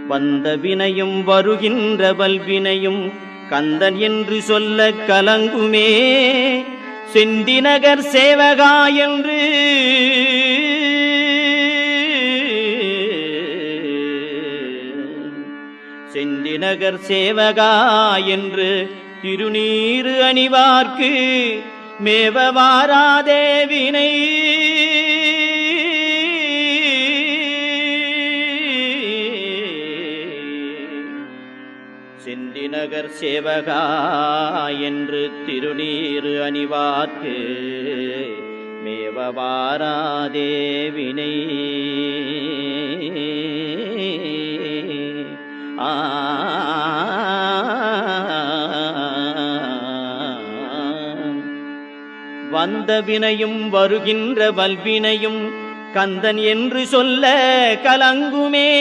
வந்த வினையும் வருகின்ற வல்வினையும் கந்தன் என்று சொல்ல கலங்குமே. செந்திநகர் சேவகா என்று செந்திநகர் சேவகா என்று திருநீறு அணிவார்க்கு மேவ வாராதே வினை. செந்திநகர் சேவகா என்று திருநீறு அணிவார்க்கு மேவ வாராதே வினை. வந்த வினையும் வருகின்ற வல்வினையும் கந்தன் என்று சொல்ல கலங்குமே.